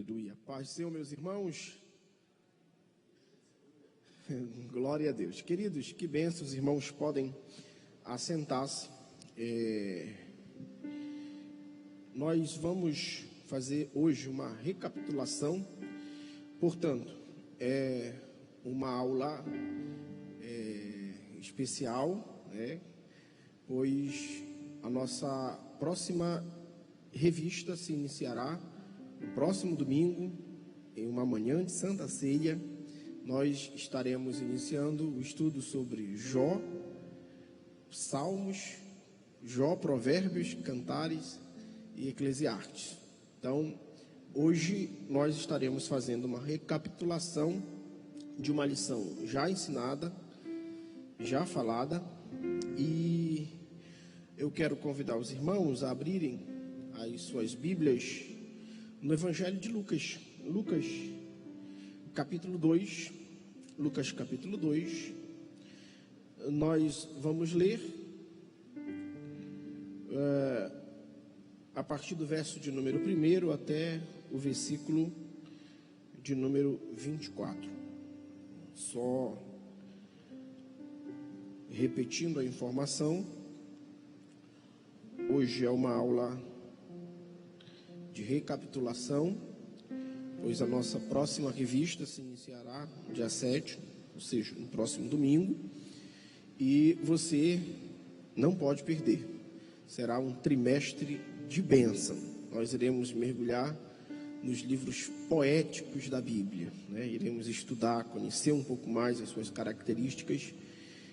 Aleluia. Paz do Senhor, meus irmãos. Glória a Deus. Queridos, que bênção, os irmãos podem assentar-se. Nós vamos fazer hoje uma recapitulação. Portanto, é uma aula especial, pois a nossa próxima revista se iniciará no próximo domingo, em uma manhã de Santa Ceia. Nós estaremos iniciando o estudo sobre Jó, Salmos, Jó, Provérbios, Cantares e Eclesiastes. Então, hoje nós estaremos fazendo uma recapitulação de uma lição já ensinada, já falada, e eu quero convidar os irmãos a abrirem as suas Bíblias no Evangelho de Lucas, capítulo 2, Lucas capítulo 2, nós vamos ler a partir do verso de número 1 até o versículo de número 24. Só repetindo a informação, hoje é uma aula de recapitulação, pois a nossa próxima revista se iniciará no dia 7, ou seja, no próximo domingo, e você não pode perder. Será um trimestre de bênção. Nós iremos mergulhar nos livros poéticos da Bíblia, Iremos estudar, conhecer um pouco mais as suas características.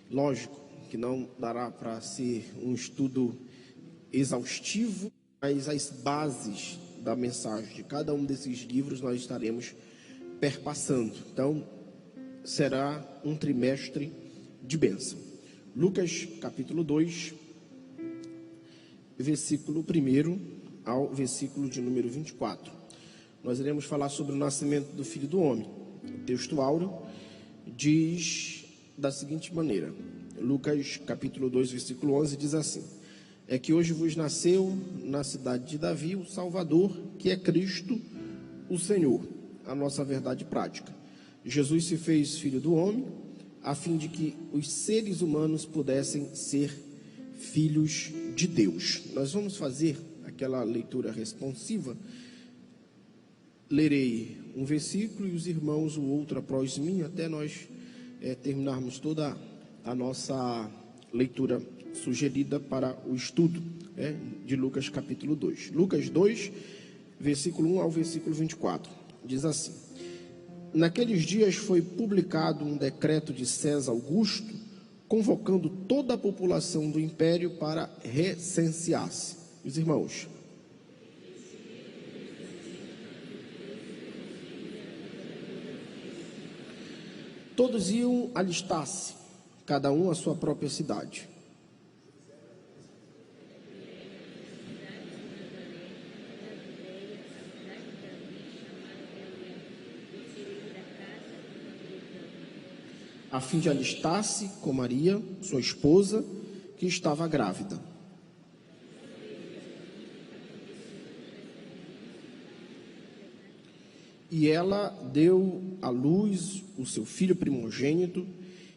Lógico que não dará para ser um estudo exaustivo, mas as bases da mensagem de cada um desses livros nós estaremos perpassando. Então, será um trimestre de bênção. Lucas capítulo 2, versículo 1 ao versículo de número 24. Nós iremos falar sobre o nascimento do Filho do Homem. O texto áureo diz da seguinte maneira: Lucas capítulo 2, versículo 11 diz assim: é que hoje vos nasceu na cidade de Davi o Salvador, que é Cristo, o Senhor. A nossa verdade prática. Jesus se fez filho do homem, a fim de que os seres humanos pudessem ser filhos de Deus. Nós vamos fazer aquela leitura responsiva. Lerei um versículo e os irmãos o outro após mim, até nós terminarmos toda a nossa leitura sugerida para o estudo de Lucas capítulo 2. Lucas 2, versículo 1 ao versículo 24, diz assim: naqueles dias foi publicado um decreto de César Augusto, convocando toda a população do império para recensear-se. Os irmãos, todos iam alistar-se, cada um à sua própria cidade. A fim de alistar-se com Maria, sua esposa, que estava grávida. E ela deu à luz o seu filho primogênito,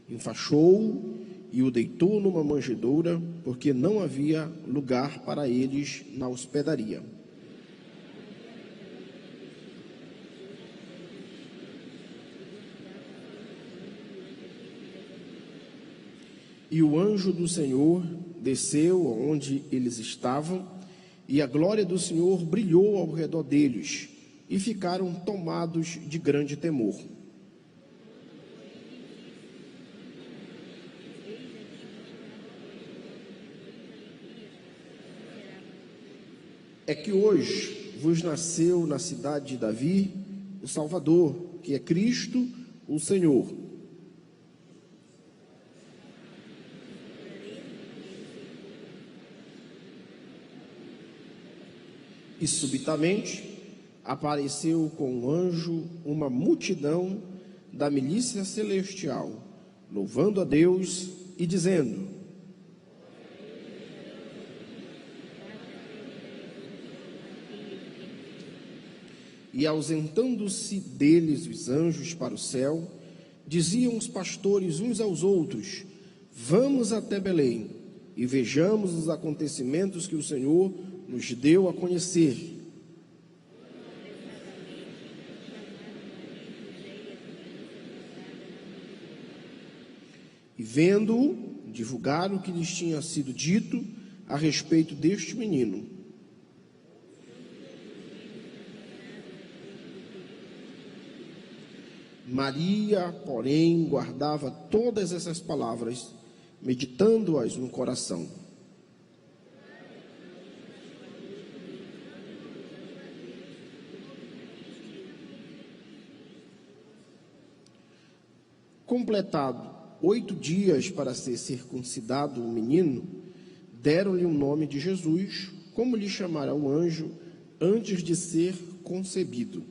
enfaixou-o e o deitou numa manjedoura, porque não havia lugar para eles na hospedaria. E o anjo do Senhor desceu onde eles estavam, e a glória do Senhor brilhou ao redor deles, e ficaram tomados de grande temor. É que hoje vos nasceu na cidade de Davi o Salvador, que é Cristo, o Senhor. E subitamente apareceu com um anjo uma multidão da milícia celestial, louvando a Deus e dizendo: E ausentando-se deles os anjos para o céu, diziam os pastores uns aos outros: vamos até Belém e vejamos os acontecimentos que o Senhor nos deu a conhecer. E vendo-o, divulgaram o que lhes tinha sido dito a respeito deste menino. Maria, porém, guardava todas essas palavras, meditando-as no coração. Completado 8 dias para ser circuncidado o menino, deram-lhe o nome de Jesus, como lhe chamara o anjo antes de ser concebido.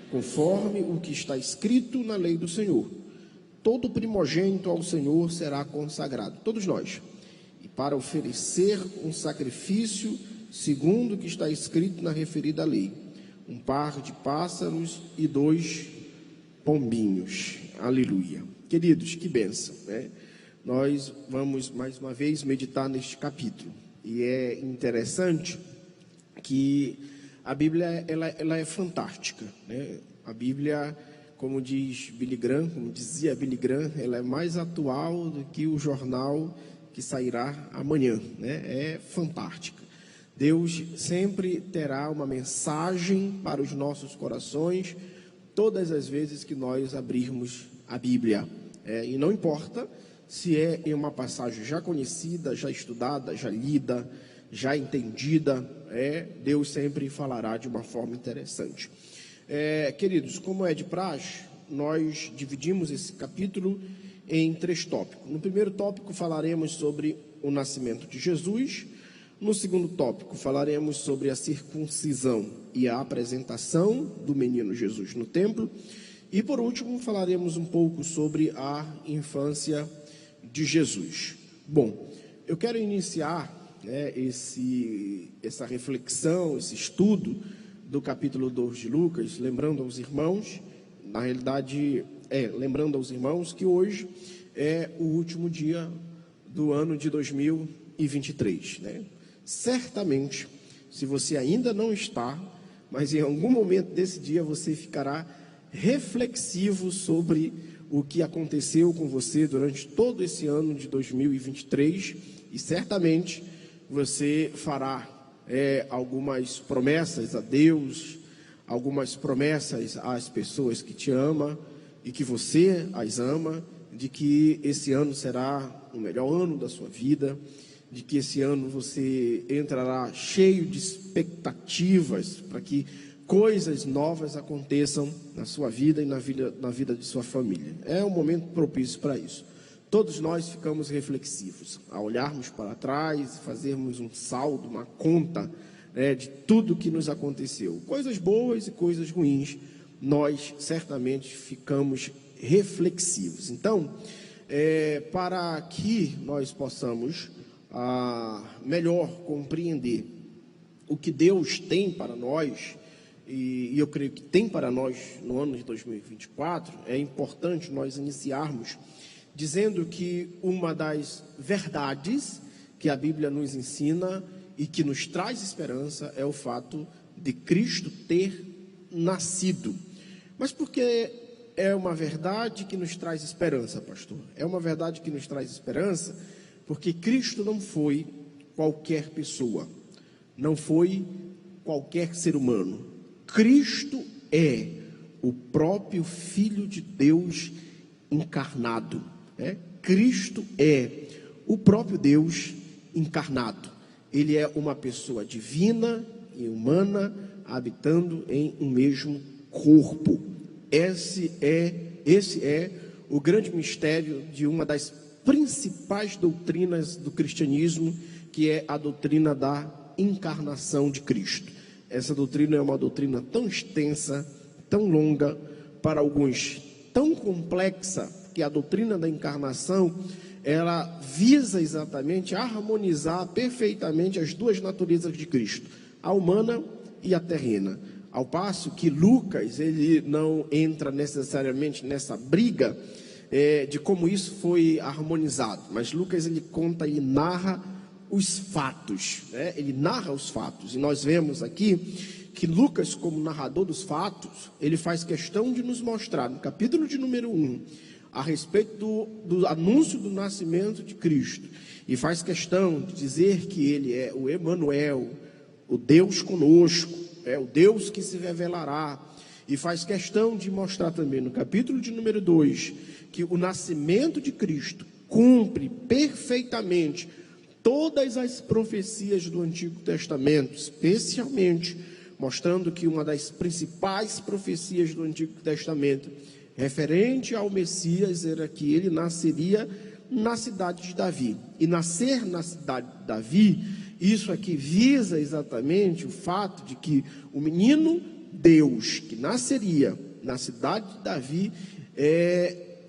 Conforme o que está escrito na lei do Senhor, todo primogênito ao Senhor será consagrado, todos nós, e para oferecer um sacrifício segundo o que está escrito na referida lei, um par de pássaros e 2 pombinhos. Aleluia. Queridos, que bênção, né? Nós vamos mais uma vez meditar neste capítulo, e é interessante que a Bíblia ela é fantástica, né? A Bíblia, como diz Billy Graham, como dizia Billy Graham, ela é mais atual do que o jornal que sairá amanhã, né? É fantástica. Deus sempre terá uma mensagem para os nossos corações todas as vezes que nós abrirmos a Bíblia. E não importa se é em uma passagem já conhecida, já estudada, já lida, já entendida, Deus sempre falará de uma forma interessante. Queridos, como é de praxe, nós dividimos esse capítulo em 3 tópicos. No primeiro tópico falaremos sobre o nascimento de Jesus. No segundo tópico falaremos sobre a circuncisão e a apresentação do menino Jesus no templo. E por último falaremos um pouco sobre a infância de Jesus. Bom, eu quero iniciar essa reflexão, esse estudo do capítulo 2 de Lucas, lembrando aos irmãos, na realidade, lembrando aos irmãos que hoje é o último dia do ano de 2023, né? Certamente, se você ainda não está, mas em algum momento desse dia você ficará reflexivo sobre o que aconteceu com você durante todo esse ano de 2023, e certamente você fará algumas promessas a Deus, algumas promessas às pessoas que te amam e que você as ama, de que esse ano será o melhor ano da sua vida, de que esse ano você entrará cheio de expectativas para que coisas novas aconteçam na sua vida e na vida de sua família. É um momento propício para isso. Todos nós ficamos reflexivos, a olharmos para trás e fazermos um saldo, uma conta, de tudo que nos aconteceu. Coisas boas e coisas ruins, nós certamente ficamos reflexivos. Então, para que nós possamos melhor compreender o que Deus tem para nós, e eu creio que tem para nós no ano de 2024, é importante nós iniciarmos dizendo que uma das verdades que a Bíblia nos ensina e que nos traz esperança é o fato de Cristo ter nascido. Mas por que é uma verdade que nos traz esperança, pastor? É uma verdade que nos traz esperança porque Cristo não foi qualquer pessoa, não foi qualquer ser humano. Cristo é o próprio Filho de Deus encarnado. Cristo é o próprio Deus encarnado. Ele é uma pessoa divina e humana habitando em um mesmo corpo. Esse é o grande mistério de uma das principais doutrinas do cristianismo, que é a doutrina da encarnação de Cristo. Essa doutrina é uma doutrina tão extensa, tão longa, para alguns tão complexa, que a doutrina da encarnação ela visa exatamente harmonizar perfeitamente as duas naturezas de Cristo, a humana e a terrena. Ao passo que Lucas, ele não entra necessariamente nessa briga de como isso foi harmonizado, mas Lucas, ele conta e narra os fatos, né? Ele narra os fatos, e nós vemos aqui que Lucas, como narrador dos fatos, ele faz questão de nos mostrar, no capítulo de número 1, a respeito do anúncio do nascimento de Cristo, e faz questão de dizer que ele é o Emanuel, o Deus conosco, é o Deus que se revelará, e faz questão de mostrar também no capítulo de número 2, que o nascimento de Cristo cumpre perfeitamente todas as profecias do Antigo Testamento, especialmente mostrando que uma das principais profecias do Antigo Testamento, referente ao Messias, era que ele nasceria na cidade de Davi. E nascer na cidade de Davi, isso aqui visa exatamente o fato de que o menino Deus, que nasceria na cidade de Davi,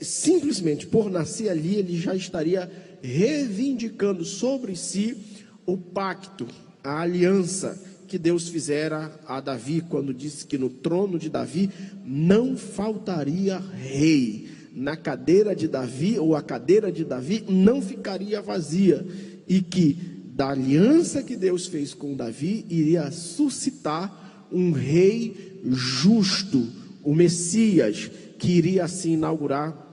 simplesmente por nascer ali, ele já estaria reivindicando sobre si o pacto, a aliança que Deus fizera a Davi, quando disse que no trono de Davi não faltaria rei, na cadeira de Davi, ou a cadeira de Davi não ficaria vazia, e que da aliança que Deus fez com Davi, iria suscitar um rei justo, o Messias, que iria assim inaugurar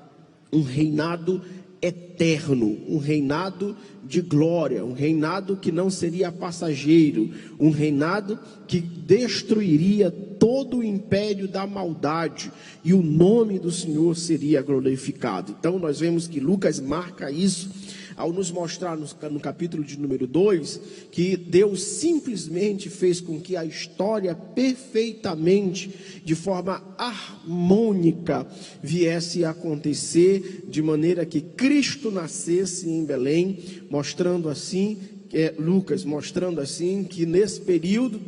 um reinado eterno, um reinado de glória, um reinado que não seria passageiro, um reinado que destruiria todo o império da maldade, e o nome do Senhor seria glorificado. Então nós vemos que Lucas marca isso ao nos mostrar no capítulo de número 2, que Deus simplesmente fez com que a história perfeitamente, de forma harmônica, viesse a acontecer, de maneira que Cristo nascesse em Belém, mostrando assim, Lucas mostrando assim, que nesse período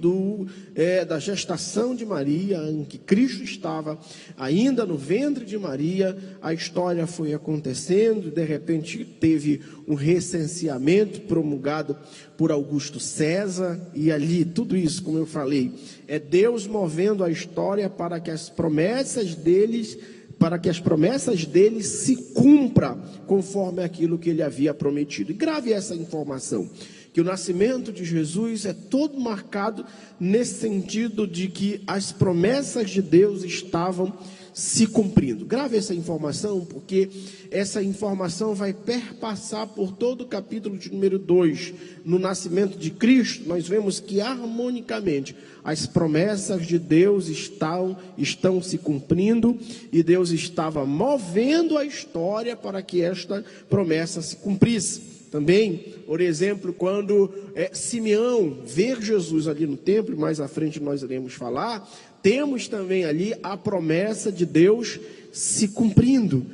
da gestação de Maria, em que Cristo estava ainda no ventre de Maria, a história foi acontecendo, de repente teve um recenseamento promulgado por Augusto César, e ali tudo isso, como eu falei, é Deus movendo a história para que as promessas dele se cumpram conforme aquilo que ele havia prometido. E grave essa informação, que o nascimento de Jesus é todo marcado nesse sentido de que as promessas de Deus estavam se cumprindo. Grave essa informação, porque essa informação vai perpassar por todo o capítulo de número 2. No nascimento de Cristo, nós vemos que harmonicamente as promessas de Deus estão se cumprindo, e Deus estava movendo a história para que esta promessa se cumprisse. Também, por exemplo, quando Simeão vê Jesus ali no templo, mais à frente nós iremos falar, temos também ali a promessa de Deus se cumprindo.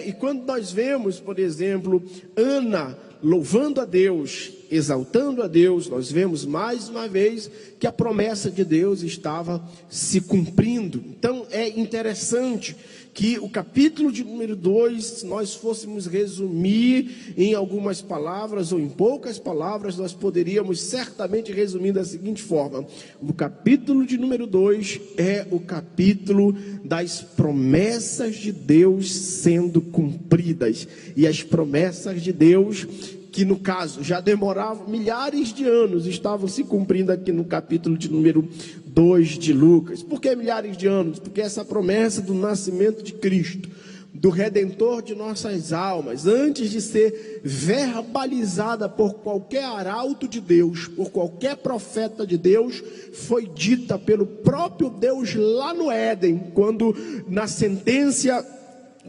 E quando nós vemos, por exemplo, Ana louvando a Deus, exaltando a Deus, nós vemos mais uma vez que a promessa de Deus estava se cumprindo. Então é interessante que o capítulo de número 2, se nós fôssemos resumir em algumas palavras ou em poucas palavras, nós poderíamos certamente resumir da seguinte forma: o capítulo de número 2 é o capítulo das promessas de Deus sendo cumpridas, e as promessas de Deus, que no caso já demoravam milhares de anos, estavam se cumprindo aqui no capítulo de número 2 de Lucas. Por que milhares de anos? Porque essa promessa do nascimento de Cristo, do Redentor de nossas almas, antes de ser verbalizada por qualquer arauto de Deus, por qualquer profeta de Deus, foi dita pelo próprio Deus lá no Éden, quando na sentença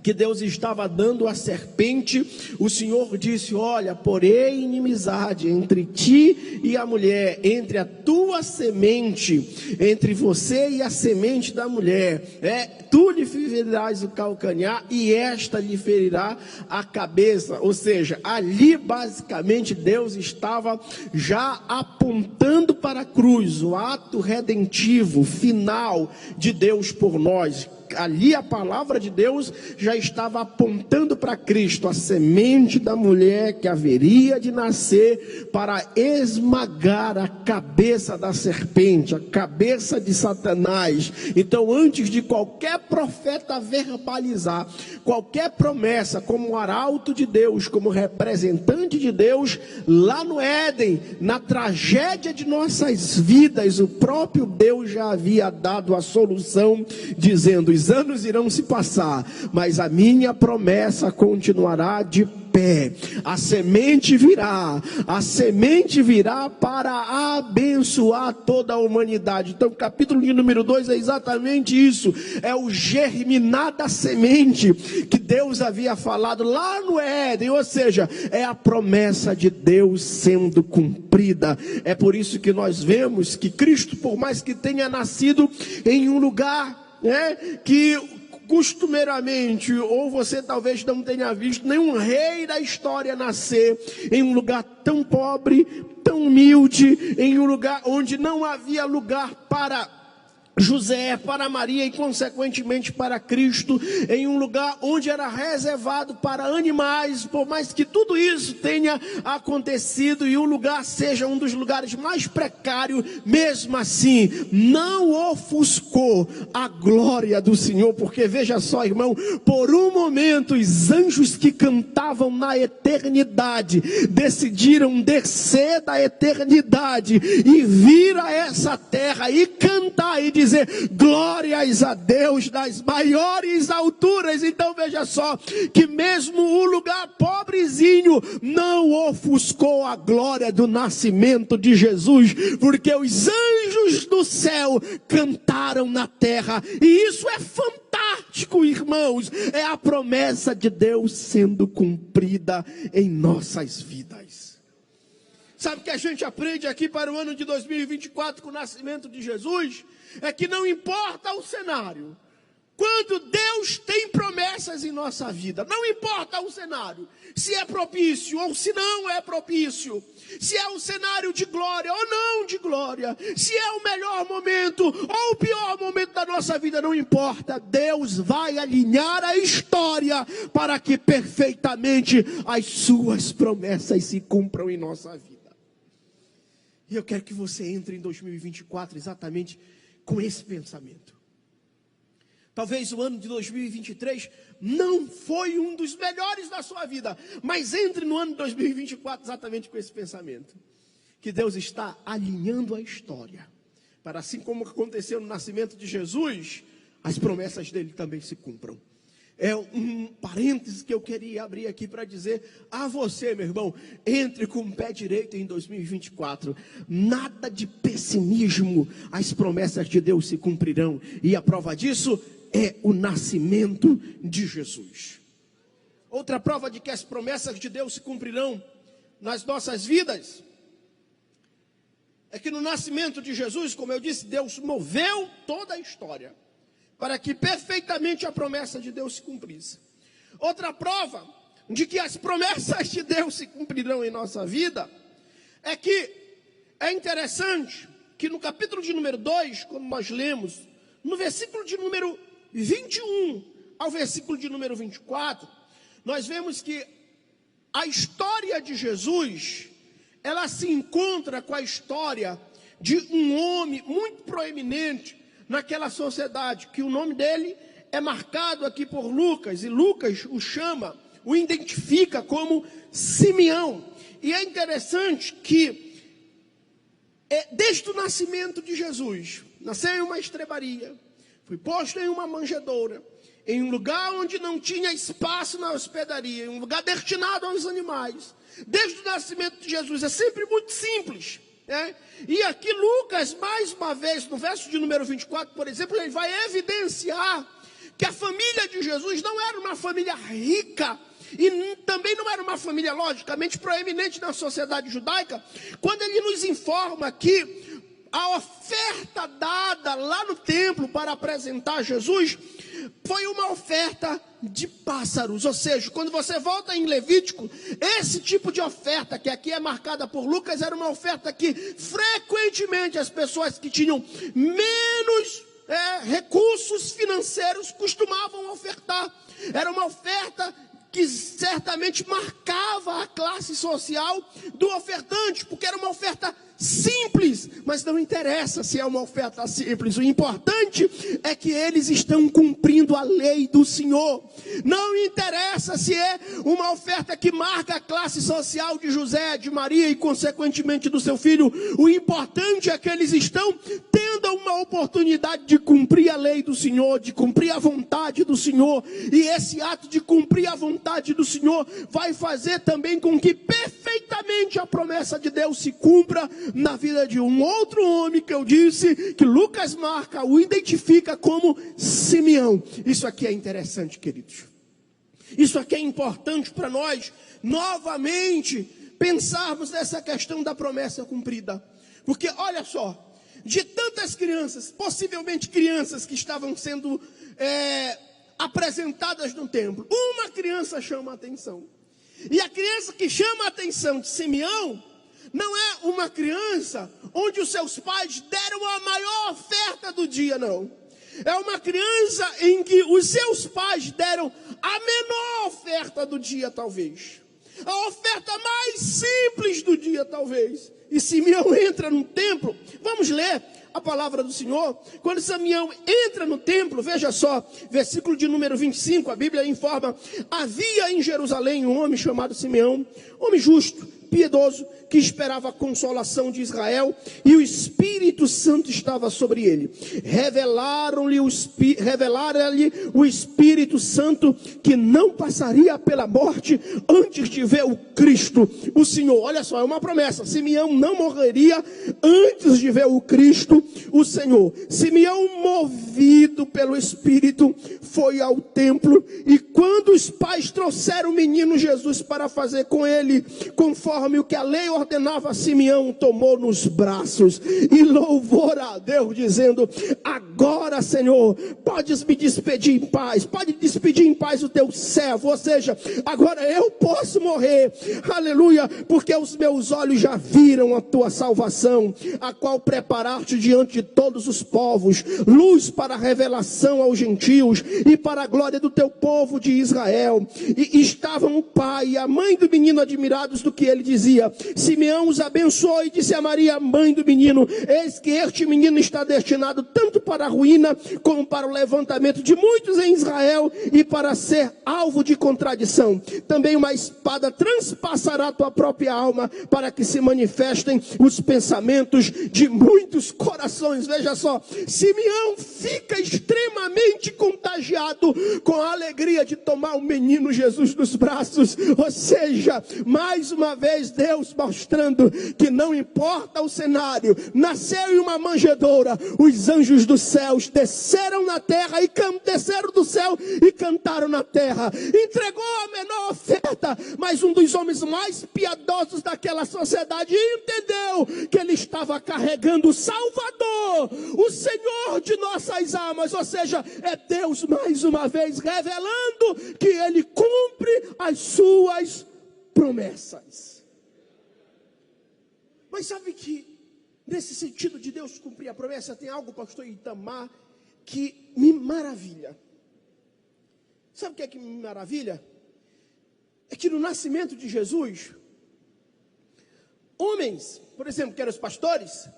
que Deus estava dando à serpente, o Senhor disse: olha, porém inimizade entre ti e a mulher, entre a tua semente, entre você e a semente da mulher, tu lhe ferirás o calcanhar e esta lhe ferirá a cabeça. Ou seja, ali basicamente Deus estava já apontando para a cruz, o ato redentivo final de Deus por nós. Ali a palavra de Deus já já estava apontando para Cristo, a semente da mulher que haveria de nascer para esmagar a cabeça da serpente, a cabeça de Satanás. Então, antes de qualquer profeta verbalizar qualquer promessa como arauto de Deus, como representante de Deus, lá no Éden, na tragédia de nossas vidas, o próprio Deus já havia dado a solução, dizendo: os anos irão se passar, mas a minha promessa continuará de pé. A semente virá para abençoar toda a humanidade. Então, o capítulo de número 2 é exatamente isso, é o germinar da semente que Deus havia falado lá no Éden, ou seja, é a promessa de Deus sendo cumprida. É por isso que nós vemos que Cristo, por mais que tenha nascido em um lugar, que costumeiramente, ou você talvez não tenha visto nenhum rei da história nascer em um lugar tão pobre, tão humilde, em um lugar onde não havia lugar para José, para Maria e consequentemente para Cristo, em um lugar onde era reservado para animais. Por mais que tudo isso tenha acontecido e o lugar seja um dos lugares mais precários, mesmo assim não ofuscou a glória do Senhor. Porque veja só, irmão, por um momento os anjos que cantavam na eternidade decidiram descer da eternidade e vir a essa terra e cantar e dizer glórias a Deus das maiores alturas. Então veja só, que mesmo o lugar pobrezinho não ofuscou a glória do nascimento de Jesus, porque os anjos do céu cantaram na terra. E isso é fantástico, irmãos, é a promessa de Deus sendo cumprida em nossas vidas. Sabe o que a gente aprende aqui para o ano de 2024 com o nascimento de Jesus? É que não importa o cenário, quando Deus tem promessas em nossa vida, não importa o cenário, se é propício ou se não é propício, se é um cenário de glória ou não de glória, se é o melhor momento ou o pior momento da nossa vida, não importa, Deus vai alinhar a história para que perfeitamente as suas promessas se cumpram em nossa vida. E eu quero que você entre em 2024 exatamente com esse pensamento. Talvez o ano de 2023 não foi um dos melhores da sua vida, mas entre no ano de 2024 exatamente com esse pensamento, que Deus está alinhando a história, para assim como aconteceu no nascimento de Jesus, as promessas dele também se cumpram. É um parêntese que eu queria abrir aqui para dizer a você, meu irmão, entre com o pé direito em 2024, nada de pessimismo, as promessas de Deus se cumprirão, e a prova disso é o nascimento de Jesus. Outra prova de que as promessas de Deus se cumprirão nas nossas vidas, é que no nascimento de Jesus, como eu disse, Deus moveu toda a história, para que perfeitamente a promessa de Deus se cumprisse. Outra prova de que as promessas de Deus se cumprirão em nossa vida, é que é interessante que no capítulo de número 2, como nós lemos, no versículo de número 21 ao versículo de número 24, nós vemos que a história de Jesus, ela se encontra com a história de um homem muito proeminente naquela sociedade, que o nome dele é marcado aqui por Lucas, e Lucas o identifica como Simeão. E é interessante que, desde o nascimento de Jesus, nasceu em uma estrebaria, foi posto em uma manjedoura, em um lugar onde não tinha espaço na hospedaria, em um lugar destinado aos animais. Desde o nascimento de Jesus, é sempre muito simples. E aqui Lucas, mais uma vez, no verso de número 24, por exemplo, ele vai evidenciar que a família de Jesus não era uma família rica, e também não era uma família logicamente proeminente na sociedade judaica, quando ele nos informa que a oferta dada lá no templo para apresentar Jesus foi uma oferta de pássaros. Ou seja, quando você volta em Levítico, esse tipo de oferta que aqui é marcada por Lucas era uma oferta que frequentemente as pessoas que tinham menos recursos financeiros costumavam ofertar. Era uma oferta que certamente marcava a classe social do ofertante, porque era uma oferta simples, mas não interessa se é uma oferta simples, o importante é que eles estão cumprindo a lei do Senhor. Não interessa se é uma oferta que marca a classe social de José, de Maria e consequentemente do seu filho. O importante é que eles estão tendo uma oportunidade de cumprir a lei do Senhor, de cumprir a vontade do Senhor, e esse ato de cumprir a vontade do Senhor vai fazer também com que perfeitamente a promessa de Deus se cumpra na vida de um outro homem que eu disse, que Lucas marca, o identifica como Simeão. Isso aqui é interessante, queridos. Isso aqui é importante para nós, novamente, pensarmos nessa questão da promessa cumprida. Porque, olha só, de tantas crianças, possivelmente crianças que estavam sendo apresentadas no templo, uma criança chama a atenção. E a criança que chama a atenção de Simeão, não é uma criança onde os seus pais deram a maior oferta do dia, não. É uma criança em que os seus pais deram a menor oferta do dia, talvez. A oferta mais simples do dia, talvez. E Simeão entra no templo. Vamos ler a palavra do Senhor. Quando Simeão entra no templo, veja só, versículo de número 25, a Bíblia informa: havia em Jerusalém um homem chamado Simeão, homem justo, piedoso, que esperava a consolação de Israel, e o Espírito Santo estava sobre ele. Revelaram-lhe o Espírito Santo que não passaria pela morte antes de ver o Cristo, o Senhor. Olha só, é uma promessa. Simeão não morreria antes de ver o Cristo, o Senhor. Simeão, movido pelo Espírito, foi ao templo, e quando os pais trouxeram o menino Jesus para fazer com ele conforme o que a lei ordenava, Simeão tomou nos braços e louvou a Deus, dizendo: agora, Senhor, podes me despedir em paz, pode despedir em paz o teu servo, ou seja, agora eu posso morrer, aleluia, porque os meus olhos já viram a tua salvação, a qual preparaste diante de todos os povos, luz para a revelação aos gentios e para a glória do teu povo de Israel. E estavam o pai e a mãe do menino admirados do que ele dizia. Simeão os abençoou e disse a Maria, mãe do menino: eis que este menino está destinado tanto para a ruína como para o levantamento de muitos em Israel, e para ser alvo de contradição. Também uma espada transpassará tua própria alma, para que se manifestem os pensamentos de muitos corações. Veja só, Simeão fica extremamente contagiado com a alegria de tomar o menino Jesus nos braços. Ou seja, mais uma vez Deus mostrando que não importa o cenário, nasceu em uma manjedoura, os anjos dos céus desceram na terra e desceram do céu e cantaram na terra. Entregou a menor oferta, mas um dos homens mais piedosos daquela sociedade entendeu que ele estava carregando o Salvador, o Senhor de nossas almas. Ou seja, é Deus mais uma vez revelando que ele cumpre as suas promessas. Mas sabe que nesse sentido de Deus cumprir a promessa, tem algo, pastor Itamar, que me maravilha. Sabe o que é que me maravilha? É que no nascimento de Jesus, homens, por exemplo, que eram os pastores,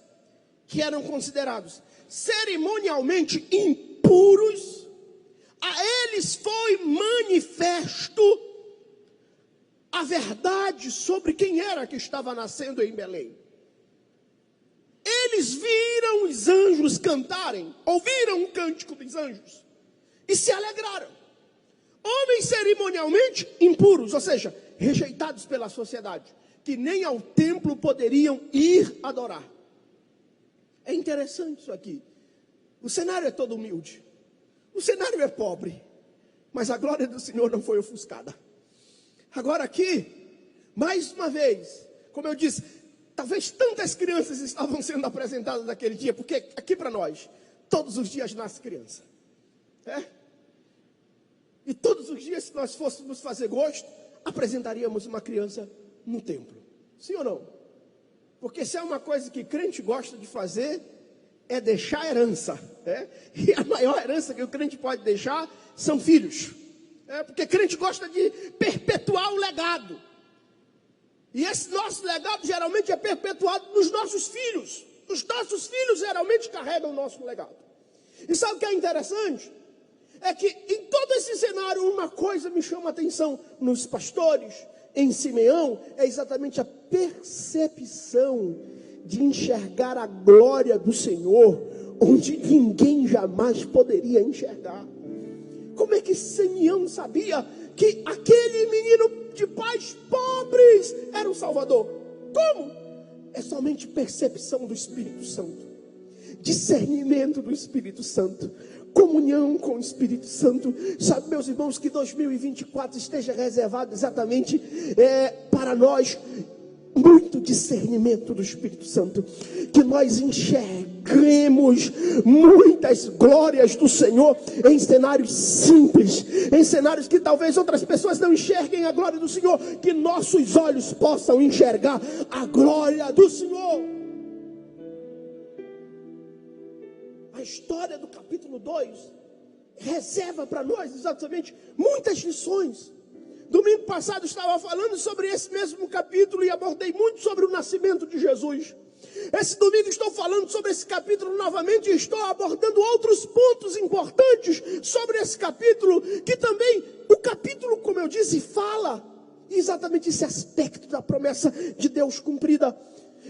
que eram considerados cerimonialmente impuros, a eles foi manifesto a verdade sobre quem era que estava nascendo em Belém. Eles viram os anjos cantarem, ouviram o cântico dos anjos e se alegraram. Homens cerimonialmente impuros, ou seja, rejeitados pela sociedade, que nem ao templo poderiam ir adorar. É interessante isso aqui. O cenário é todo humilde, o cenário é pobre, mas a glória do Senhor não foi ofuscada. Agora aqui, mais uma vez, como eu disse, talvez tantas crianças estavam sendo apresentadas naquele dia, porque aqui para nós, todos os dias nasce criança. E todos os dias, se nós fôssemos fazer gosto, apresentaríamos uma criança no templo. Sim ou não? Porque se é uma coisa que crente gosta de fazer, é deixar herança. E a maior herança que o crente pode deixar são filhos. Porque crente gosta de perpetuar o legado. E esse nosso legado geralmente é perpetuado nos nossos filhos. Os nossos filhos geralmente carregam o nosso legado. E sabe o que é interessante? É que em todo esse cenário, uma coisa me chama a atenção nos pastores, em Simeão, é exatamente a percepção de enxergar a glória do Senhor, onde ninguém jamais poderia enxergar. Como é que Simeão sabia que aquele menino de pais pobres era o Salvador? Como? É somente percepção do Espírito Santo, discernimento do Espírito Santo, comunhão com o Espírito Santo. Sabe, meus irmãos, que 2024 esteja reservado exatamente para nós muito discernimento do Espírito Santo, que nós enxerguemos muitas glórias do Senhor em cenários simples, em cenários que talvez outras pessoas não enxerguem a glória do Senhor, que nossos olhos possam enxergar a glória do Senhor. A história do capítulo 2 reserva para nós exatamente muitas lições. Domingo passado estava falando sobre esse mesmo capítulo e abordei muito sobre o nascimento de Jesus. Esse domingo estou falando sobre esse capítulo novamente e estou abordando outros pontos importantes sobre esse capítulo, que também o capítulo, como eu disse, fala exatamente esse aspecto da promessa de Deus cumprida.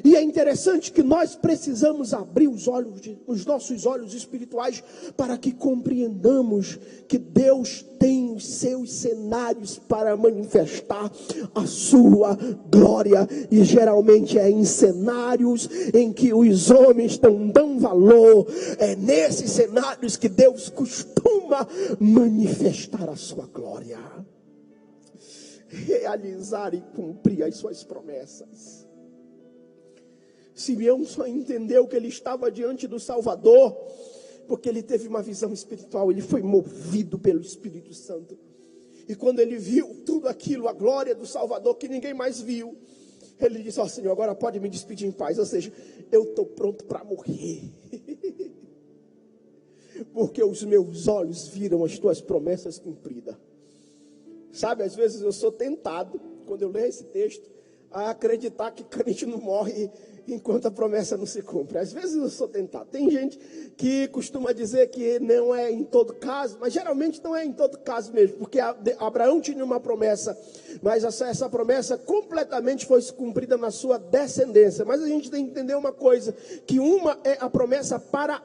E é interessante que nós precisamos abrir os nossos olhos espirituais para que compreendamos que Deus tem os seus cenários para manifestar a sua glória. E geralmente é em cenários em que os homens não dão valor. É nesses cenários que Deus costuma manifestar a sua glória, realizar e cumprir as suas promessas. Simeão só entendeu que ele estava diante do Salvador porque ele teve uma visão espiritual. Ele foi movido pelo Espírito Santo. E quando ele viu tudo aquilo, a glória do Salvador que ninguém mais viu, ele disse: ó Senhor, agora pode me despedir em paz. Ou seja, eu estou pronto para morrer. Porque os meus olhos viram as tuas promessas cumpridas. Sabe, às vezes eu sou tentado, quando eu leio esse texto, a acreditar que crente não morre enquanto a promessa não se cumpre. Às vezes eu sou tentado. Tem gente que costuma dizer que não é em todo caso, mas geralmente não é em todo caso mesmo, porque Abraão tinha uma promessa, mas essa promessa completamente foi cumprida na sua descendência. Mas a gente tem que entender uma coisa, que uma é a promessa para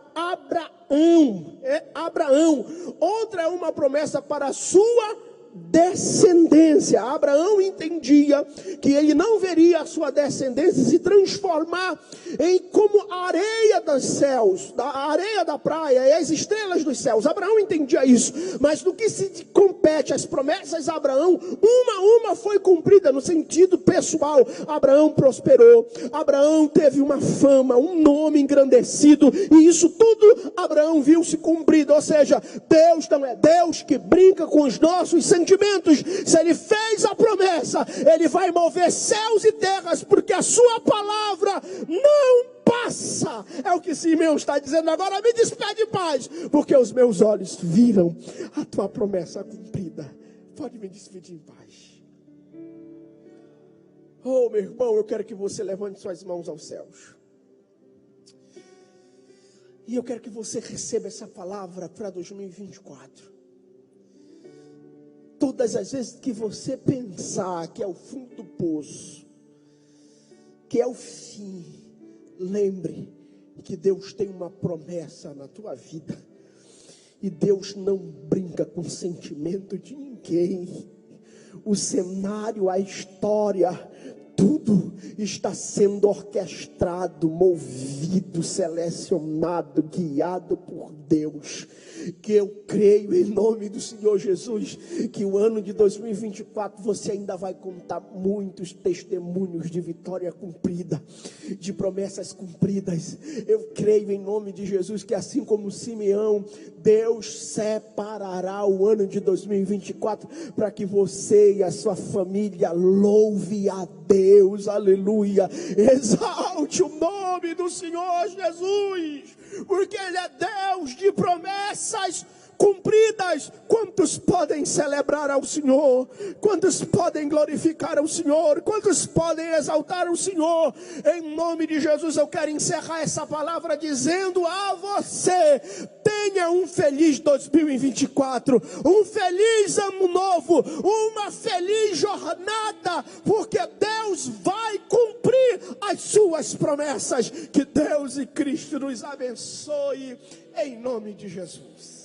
Abraão, outra é uma promessa para a sua descendência. Abraão entendia que ele não veria a sua descendência se transformar em como a areia dos céus, a areia da praia e as estrelas dos céus. Abraão entendia isso, mas no que se compete às promessas de Abraão, uma foi cumprida no sentido pessoal. Abraão prosperou, Abraão teve uma fama, um nome engrandecido, e isso tudo Abraão viu se cumprido. Ou seja, Deus não é Deus que brinca com os nossos sentimentos. Se ele fez a promessa, ele vai mover céus e terras, porque a sua palavra não passa. É o que Simeão está dizendo. Agora me despede em paz, porque os meus olhos viram a tua promessa cumprida. Pode me despedir em paz. Oh, meu irmão, eu quero que você levante suas mãos aos céus. E eu quero que você receba essa palavra para 2024. Todas as vezes que você pensar que é o fundo do poço, que é o fim, lembre que Deus tem uma promessa na tua vida. E Deus não brinca com o sentimento de ninguém. O cenário, a história, tudo está sendo orquestrado, movido, selecionado, guiado por Deus. Que eu creio em nome do Senhor Jesus, que o ano de 2024 você ainda vai contar muitos testemunhos de vitória cumprida, de promessas cumpridas. Eu creio em nome de Jesus que assim como Simeão, Deus separará o ano de 2024 para que você e a sua família louve a Deus Deus, aleluia. Exalte o nome do Senhor Jesus, porque Ele é Deus de promessas cumpridas. Quantos podem celebrar ao Senhor? Quantos podem glorificar ao Senhor? Quantos podem exaltar o Senhor? Em nome de Jesus, eu quero encerrar essa palavra dizendo a você: tenha um feliz 2024, um feliz ano novo, uma feliz jornada, porque Deus vai cumprir as suas promessas. Que Deus e Cristo nos abençoe, em nome de Jesus.